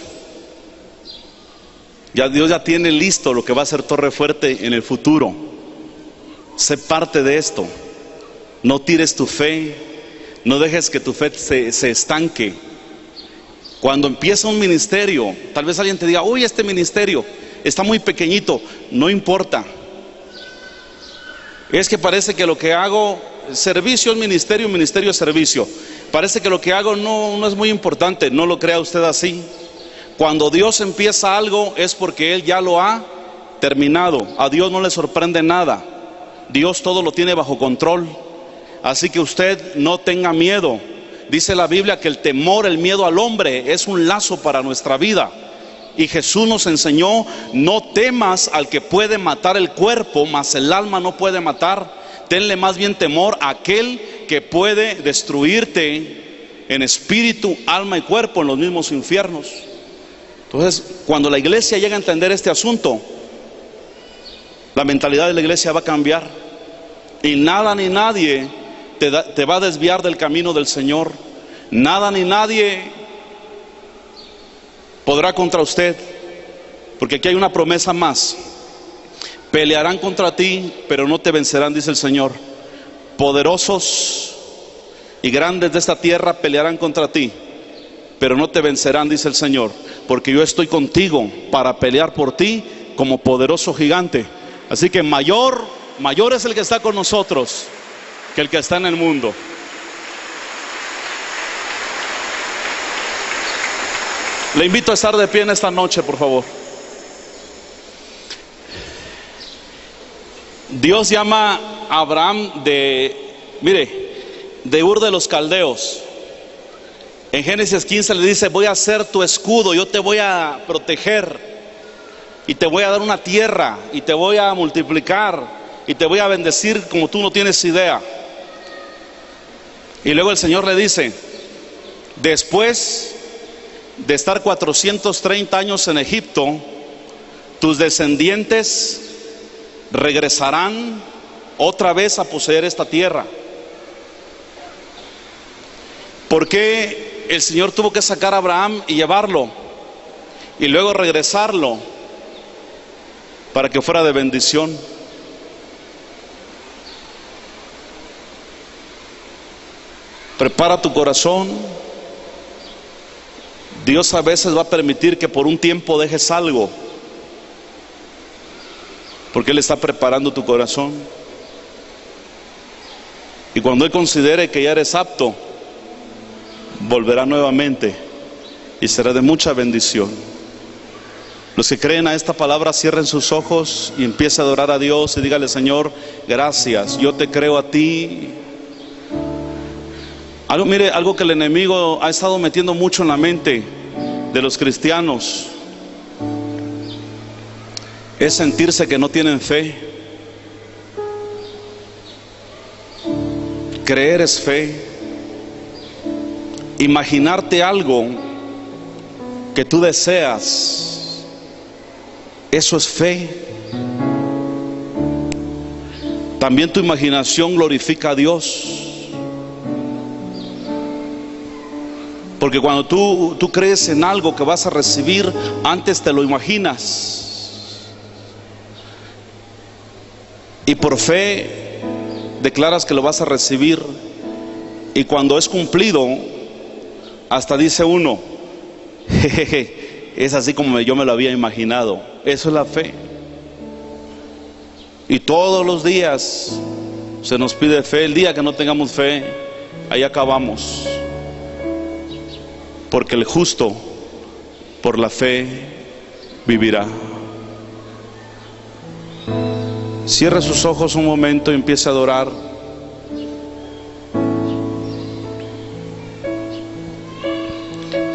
Dios ya tiene listo lo que va a ser Torrefuerte en el futuro. Sé parte de esto. No tires tu fe. No dejes que tu fe se estanque. Cuando empieza un ministerio, tal vez alguien te diga, uy, este ministerio está muy pequeñito. No importa. Es que parece que lo que hago, servicio es ministerio, ministerio es servicio. Parece que lo que hago no es muy importante. No lo crea usted así. Cuando Dios empieza algo es porque Él ya lo ha terminado. A Dios no le sorprende nada. Dios todo lo tiene bajo control. Así que usted no tenga miedo. Dice la Biblia que el temor, el miedo al hombre es un lazo para nuestra vida. Y Jesús nos enseñó, no temas al que puede matar el cuerpo, mas el alma no puede matar. Tenle más bien temor a aquel que puede destruirte en espíritu, alma y cuerpo en los mismos infiernos. Entonces, cuando la iglesia llega a entender este asunto, la mentalidad de la iglesia va a cambiar. Y nada ni nadie te va a desviar del camino del Señor. Nada ni nadie podrá contra usted. Porque aquí hay una promesa más. Pelearán contra ti, pero no te vencerán, dice el Señor. Poderosos y grandes de esta tierra pelearán contra ti, pero no te vencerán, dice el Señor, porque yo estoy contigo para pelear por ti como poderoso gigante. Así que mayor es el que está con nosotros que el que está en el mundo. Le invito a estar de pie en esta noche, por favor. Dios llama a Abraham de Ur de los Caldeos. En Génesis 15 le dice, voy a ser tu escudo, yo te voy a proteger y te voy a dar una tierra y te voy a multiplicar y te voy a bendecir como tú no tienes idea. Y luego el Señor le dice, después de estar 430 años en Egipto, tus descendientes regresarán otra vez a poseer esta tierra. ¿Por qué el Señor tuvo que sacar a Abraham y llevarlo y luego regresarlo? Para que fuera de bendición. Prepara tu corazón. Dios a veces va a permitir que por un tiempo dejes algo, porque Él está preparando tu corazón. Y cuando Él considere que ya eres apto, volverá nuevamente y será de mucha bendición. Los que creen a esta palabra, cierren sus ojos y empiece a adorar a Dios y dígale, Señor, gracias, yo te creo a ti. Algo que el enemigo ha estado metiendo mucho en la mente de los cristianos es sentirse que no tienen fe. Creer es fe. Imaginarte algo que tú deseas, eso es fe. También tu imaginación glorifica a Dios. Porque cuando tú crees en algo que vas a recibir, antes te lo imaginas. Y por fe declaras que lo vas a recibir. Y cuando es cumplido, hasta dice uno, jejeje, es así como yo me lo había imaginado. Eso es la fe. Y todos los días se nos pide fe. El día que no tengamos fe, ahí acabamos. Porque el justo por la fe vivirá. Cierre sus ojos un momento y empiece a adorar.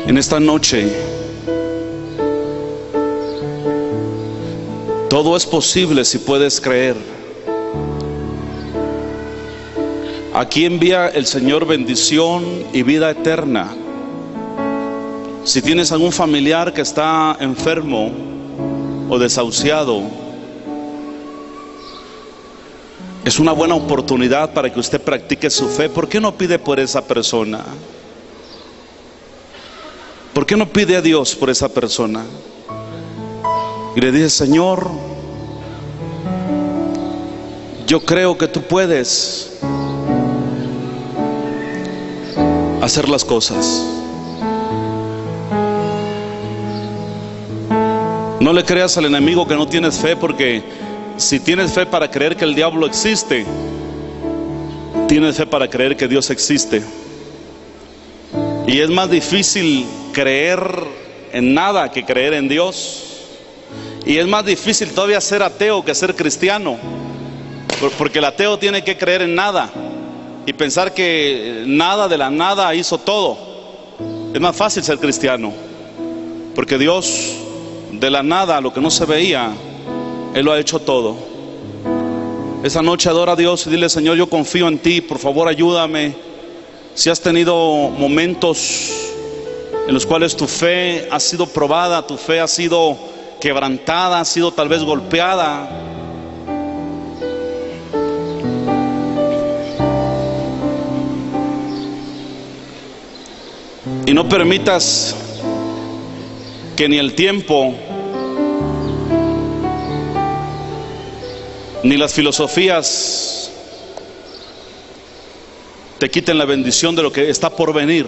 En esta noche, todo es posible si puedes creer. Aquí envía el Señor bendición y vida eterna. Si tienes algún familiar que está enfermo o desahuciado, es una buena oportunidad para que usted practique su fe. ¿Por qué no pide por esa persona? ¿Por qué no pide a Dios por esa persona? Y le dice: Señor, yo creo que tú puedes hacer las cosas. No le creas al enemigo que no tienes fe, porque si tienes fe para creer que el diablo existe, tienes fe para creer que Dios existe. Y es más difícil creer en nada que creer en Dios. Y es más difícil todavía ser ateo que ser cristiano, porque el ateo tiene que creer en nada y pensar que nada de la nada hizo todo. Es más fácil ser cristiano, porque Dios de la nada, lo que no se veía, Él lo ha hecho todo. Esa noche adora a Dios y dile: Señor, yo confío en ti, por favor ayúdame. Si has tenido momentos en los cuales tu fe ha sido probada, tu fe ha sido quebrantada, ha sido tal vez golpeada, y no permitas que ni el tiempo ni las filosofías te quiten la bendición de lo que está por venir.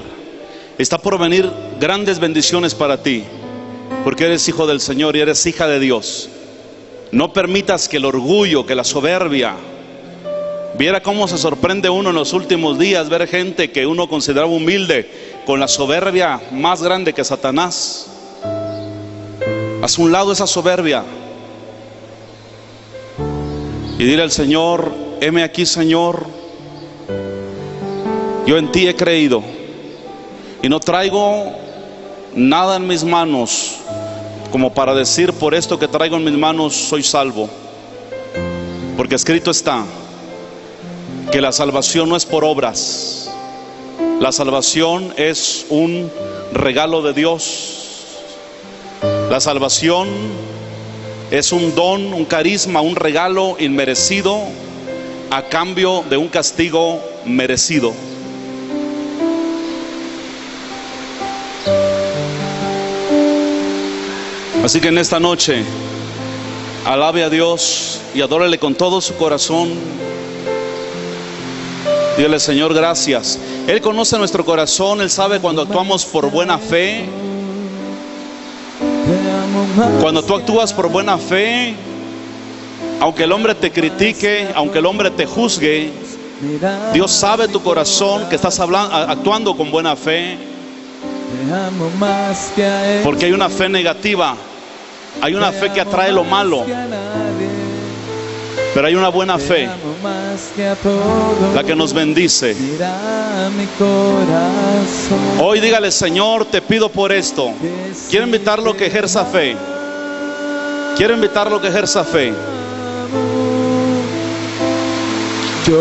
Está por venir grandes bendiciones para ti, porque eres hijo del Señor y eres hija de Dios. No permitas que el orgullo, que la soberbia. Viera cómo se sorprende uno en los últimos días ver gente que uno consideraba humilde con la soberbia más grande que Satanás. Haz un lado esa soberbia y dile al Señor: heme aquí, Señor, yo en ti he creído y no traigo nada en mis manos como para decir: por esto que traigo en mis manos soy salvo. Porque escrito está que la salvación no es por obras. La salvación es un regalo de Dios. La salvación es un don, un carisma, un regalo inmerecido a cambio de un castigo merecido. Así que en esta noche alabe a Dios y adórele con todo su corazón. Dígale: Señor, gracias. Él conoce nuestro corazón, Él sabe cuando actuamos por buena fe. Cuando tú actúas por buena fe, aunque el hombre te critique, aunque el hombre te juzgue, Dios sabe tu corazón que estás actuando con buena fe. Porque hay una fe negativa, hay una fe que atrae lo malo, pero hay una buena fe, la que nos bendice. Hoy dígale: Señor, te pido por esto. Quiero invitarlo a que ejerza fe. Quiero invitarlo a que ejerza fe.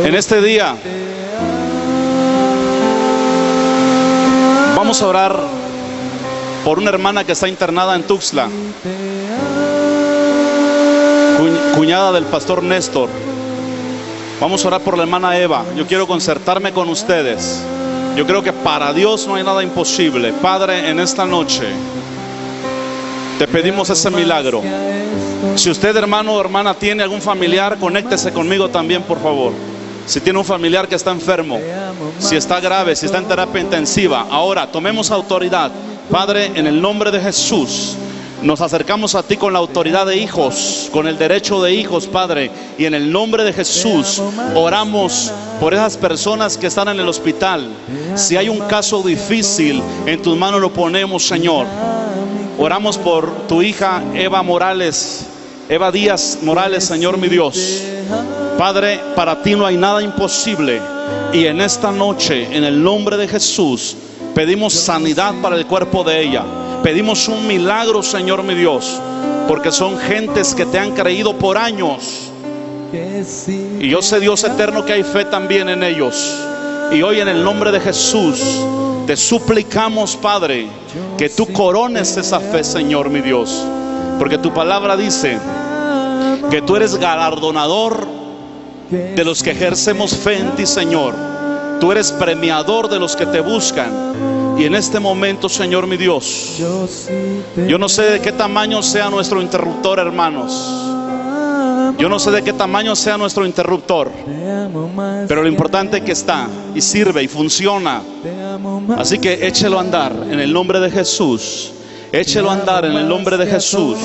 En este día vamos a orar por una hermana que está internada en Tuxtla, cuñada del pastor Néstor. Vamos a orar por la hermana Eva. Yo quiero concertarme con ustedes. Yo creo que para Dios no hay nada imposible. Padre, en esta noche te pedimos ese milagro. Si usted, hermano o hermana, tiene algún familiar, conéctese conmigo también, por favor. Si tiene un familiar que está enfermo, si está grave, si está en terapia intensiva, ahora tomemos autoridad. Padre, en el nombre de Jesús, nos acercamos a ti con la autoridad de hijos, con el derecho de hijos, Padre, y en el nombre de Jesús oramos por esas personas que están en el hospital. Si hay un caso difícil, en tus manos lo ponemos, Señor. Oramos por tu hija Eva Díaz Morales, Señor mi Dios. Padre, para ti no hay nada imposible, y en esta noche, en el nombre de Jesús, pedimos sanidad para el cuerpo de ella. Pedimos un milagro, Señor mi Dios, porque son gentes que te han creído por años. Y yo sé, Dios eterno, que hay fe también en ellos. Y hoy, en el nombre de Jesús, te suplicamos, Padre, que tú corones esa fe, Señor mi Dios, porque tu palabra dice que tú eres galardonador de los que ejercemos fe en ti, Señor. Tú eres premiador de los que te buscan. Y en este momento, Señor mi Dios, yo no sé de qué tamaño sea nuestro interruptor, hermanos. Yo no sé de qué tamaño sea nuestro interruptor, pero lo importante es que está y sirve y funciona. Así que échelo a andar en el nombre de Jesús. Échelo a andar en el nombre de Jesús.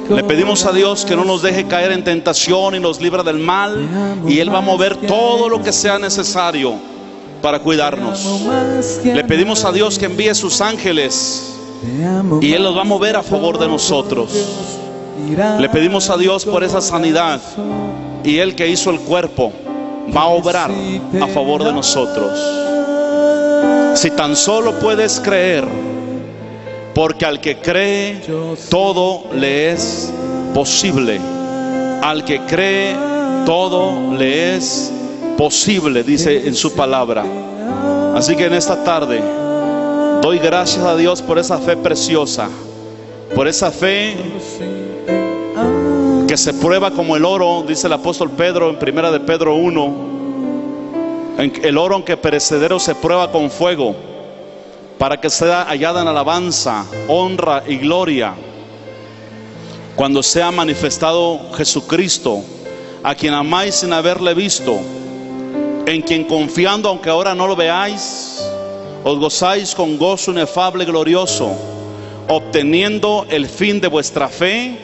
Le pedimos a Dios que no nos deje caer en tentación y nos libra del mal. Y Él va a mover todo lo que sea necesario para cuidarnos. Le pedimos a Dios que envíe sus ángeles y Él los va a mover a favor de nosotros. Le pedimos a Dios por esa sanidad, y Él que hizo el cuerpo va a obrar a favor de nosotros. Si tan solo puedes creer, porque al que cree todo le es posible. Al que cree todo le es posible, dice en su palabra. Así que en esta tarde doy gracias a Dios por esa fe preciosa, por esa fe que se prueba como el oro, dice el apóstol Pedro en 1 de Pedro 1. El oro, aunque perecedero, se prueba con fuego, para que sea hallada en alabanza, honra y gloria cuando sea manifestado Jesucristo, a quien amáis sin haberle visto, en quien confiando, aunque ahora no lo veáis, os gozáis con gozo inefable y glorioso, obteniendo el fin de vuestra fe,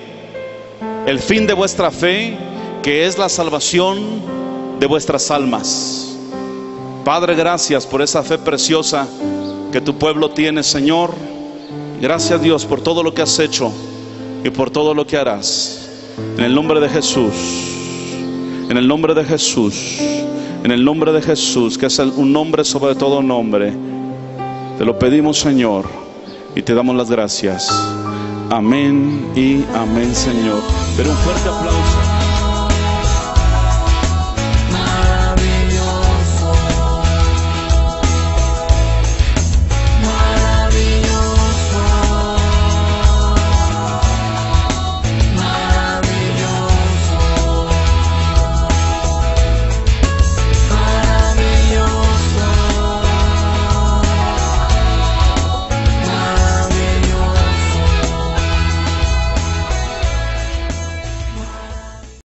que es la salvación de vuestras almas. Padre, gracias por esa fe preciosa que tu pueblo tiene, Señor. Gracias, Dios, por todo lo que has hecho y por todo lo que harás. En el nombre de Jesús, en el nombre de Jesús, en el nombre de Jesús, que es un nombre sobre todo nombre, te lo pedimos, Señor, y te damos las gracias. Amén y amén, Señor. Pero un fuerte aplauso.